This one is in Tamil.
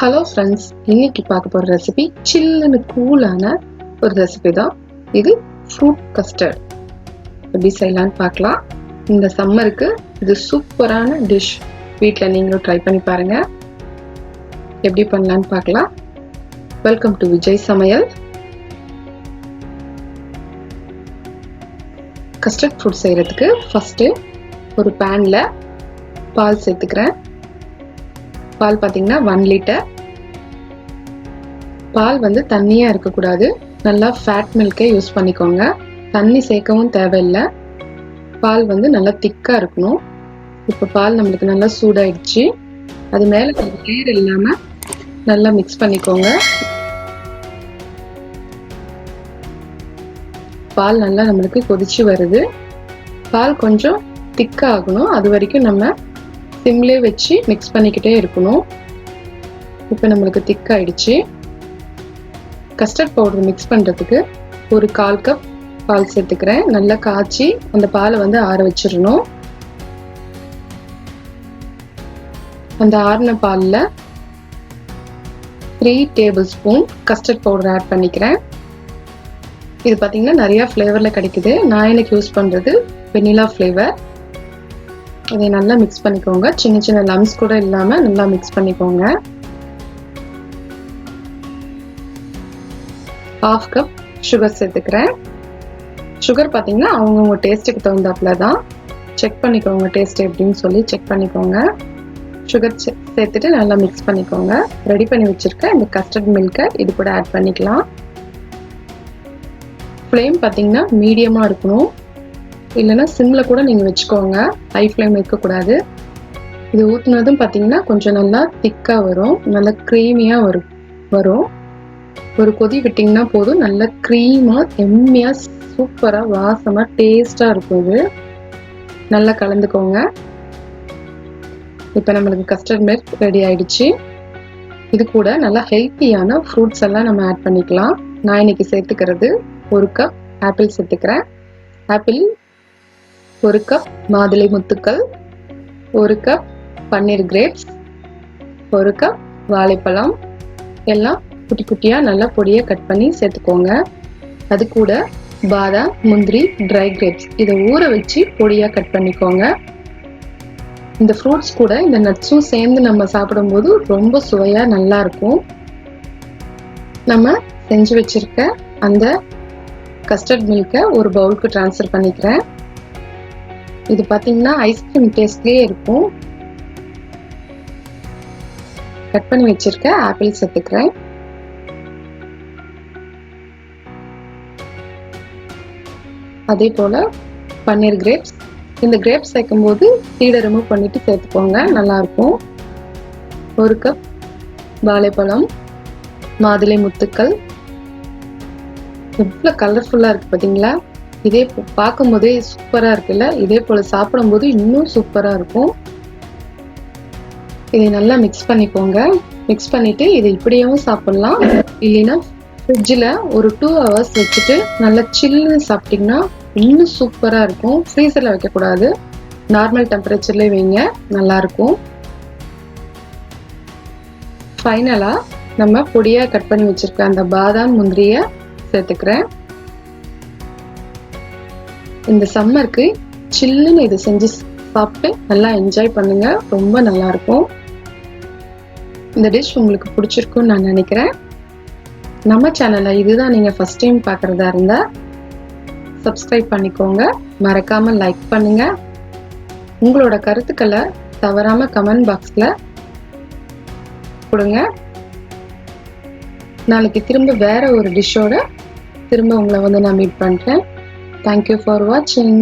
ஹலோ ஃப்ரெண்ட்ஸ், இன்னைக்கு பார்க்க போகிற ரெசிபி சில்லுன்னு கூலான ஒரு ரெசிபி தான். இது ஃப்ரூட் கஸ்டர்ட் எப்படி செய்யலான்னு பார்க்கலாம். இந்த சம்மருக்கு இது சூப்பரான டிஷ். வீட்டில் நீங்களும் ட்ரை பண்ணி பாருங்கள். எப்படி பண்ணலான்னு பார்க்கலாம். வெல்கம் டு விஜய் சமையல். கஸ்டர்ட் ஃப்ரூட் செய்கிறதுக்கு ஃபஸ்ட்டு ஒரு பேனில் பால் சேர்த்துக்கிறேன். பால் பார்த்தீங்கன்னா 1 லிட்டர். பால் வந்து தண்ணியாக இருக்கக்கூடாது, நல்லா ஃபேட் மில்கே யூஸ் பண்ணிக்கோங்க. தண்ணி சேர்க்கவும் தேவையில்லை. பால் வந்து நல்லா திக்காக இருக்கணும். இப்போ பால் நம்மளுக்கு நல்லா சூடாயிடுச்சு. அது மேலே கொஞ்சம் நீர் இல்லாமல் நல்லா மிக்ஸ் பண்ணிக்கோங்க. பால் நல்லா நம்மளுக்கு கொதிச்சு வருது. பால் கொஞ்சம் திக்காக ஆகணும், அது வரைக்கும் நம்ம சிம்லே வச்சு மிக்ஸ் பண்ணிக்கிட்டே இருக்கணும். இப்போ நம்மளுக்கு திக்காயிடுச்சு. கஸ்டர்ட் பவுடர் மிக்ஸ் பண்ணுறதுக்கு ஒரு 1/4 கப் பால் சேர்த்துக்கிறேன். நல்லா காய்ச்சி அந்த பாலை வந்து ஆற வச்சிடணும். அந்த ஆறின பாலில் 3 tablespoon custard powder add பண்ணிக்கிறேன். இது பார்த்தீங்கன்னா நிறையா ஃப்ளேவரில் கிடைக்குது. நான் எனக்கு யூஸ் பண்ணுறது வெனிலா ஃப்ளேவர். இதை நல்லா மிக்ஸ் பண்ணிக்கோங்க. சின்ன சின்ன லம்ஸ் கூட இல்லாமல் நல்லா மிக்ஸ் பண்ணிக்கோங்க. 1/2 கப் சுகர் சேர்த்துக்கிறேன். சுகர் பார்த்தீங்கன்னா அவங்கவுங்க டேஸ்ட்டுக்கு தகுந்தாப்புல தான். செக் பண்ணிக்கோங்க, டேஸ்ட் எப்படின்னு சொல்லி செக் பண்ணிக்கோங்க. சுகர் சேர்த்துட்டு நல்லா மிக்ஸ் பண்ணிக்கோங்க. ரெடி பண்ணி வச்சுருக்க இந்த கஸ்டர்ட் மில்கை இது கூட ஆட் பண்ணிக்கலாம். ஃப்ளேம் பார்த்தீங்கன்னா மீடியமாக இருக்கணும், இல்லைன்னா சிம்மில் கூட நீங்கள் வச்சுக்கோங்க. ஹை ஃப்ளேம் இருக்கக்கூடாது. இது ஊற்றுனதும் பார்த்தீங்கன்னா கொஞ்சம் நல்லா திக்காக வரும், நல்லா க்ரீமியாக வரும். ஒரு கொதி விட்டிங்கன்னா போதும், நல்லா க்ரீமாக எம்மியாக சூப்பராக வாசமாக டேஸ்ட்டாக இருக்கும். இது நல்லா கலந்துக்கோங்க. இப்போ நம்மளுக்கு கஸ்டர்ட் மில்க் ரெடி ஆயிடுச்சு. இது கூட நல்லா ஹெல்த்தியான ஃப்ரூட்ஸ் எல்லாம் நம்ம ஆட் பண்ணிக்கலாம். நான் இன்னைக்கு சேர்த்துக்கிறது 1 கப் ஆப்பிள் சேர்த்துக்கிறேன். ஆப்பிள், 1 கப் மாதுளை முத்துக்கள், 1 கப் பன்னீர் கிரேப்ஸ், 1 கப் வாழைப்பழம் எல்லாம் குட்டி குட்டியாக நல்லா பொடியாக கட் பண்ணி சேர்த்துக்கோங்க. அது கூட பாதாம், முந்திரி, ட்ரை கிரேப்ஸ் இதை ஊற வச்சு பொடியாக கட் பண்ணிக்கோங்க. இந்த ஃப்ரூட்ஸ் கூட இந்த நட்ஸும் சேர்ந்து நம்ம சாப்பிடும்போது ரொம்ப சுவையாக நல்லா இருக்கும். நம்ம செஞ்சு வச்சிருக்க அந்த கஸ்டர்ட் மில்கை ஒரு பவுலுக்கு ட்ரான்ஸ்ஃபர் பண்ணிக்கிறேன். இது பார்த்தீங்கன்னா ஐஸ்கிரீம் டேஸ்ட்லேயே இருக்கும். கட் பண்ணி வச்சிருக்க ஆப்பிள் சேர்த்துக்கிறேன். அதே போல் பன்னீர் கிரேப்ஸ். இந்த கிரேப்ஸ் சேர்க்கும் போது சீடை ரிமூவ் பண்ணிட்டு சேர்த்துக்கோங்க, நல்லாயிருக்கும். 1 கப் வாழைப்பழம், மாதுளை முத்துக்கள். எவ்வளோ கலர்ஃபுல்லாக இருக்குது பார்த்தீங்களா? இதே பார்க்கும்போதே சூப்பராக இருக்குல்ல? இதே போல் சாப்பிடும்போது இன்னும் சூப்பராக இருக்கும். இதை நல்லா மிக்ஸ் பண்ணிக்கோங்க. மிக்ஸ் பண்ணிவிட்டு இதை இப்படியும் சாப்பிட்லாம், இல்லைன்னா ஃப்ரிட்ஜில் ஒரு 2 ஹவர்ஸ் வச்சுட்டு நல்லா சில்லுன்னு சாப்பிட்டிங்கன்னா இன்னும் சூப்பராக இருக்கும். ஃப்ரீசரில் வைக்கக்கூடாது, நார்மல் டெம்பரேச்சர்லேயே வைங்க, நல்லாயிருக்கும். ஃபைனலாக நம்ம பொடியாக கட் பண்ணி வச்சுருக்க அந்த பாதாம் முந்திரியை சேர்த்துக்கிறேன். இந்த சம்மருக்கு சில்லுன்னு இதை செஞ்சு சாப்பிட்டு நல்லா என்ஜாய் பண்ணுங்க, ரொம்ப நல்லா இருக்கும். இந்த டிஷ் உங்களுக்கு பிடிச்சிருக்குன்னு நான் நினைக்கிறேன். நம்ம சேனலை இதுதான் நீங்கள் ஃபர்ஸ்ட் டைம் பார்க்குறதா இருந்தால் சப்ஸ்கிரைப் பண்ணிக்கோங்க, மறக்காமல் லைக் பண்ணுங்க. உங்களோட கருத்துக்களை தவறாமல் கமெண்ட் பாக்ஸில் கொடுங்க. நாளைக்கு திரும்ப வேற ஒரு டிஷ்ஷோட திரும்ப உங்களை வந்து நான் மீட் பண்ணுறேன். Thank you for watching.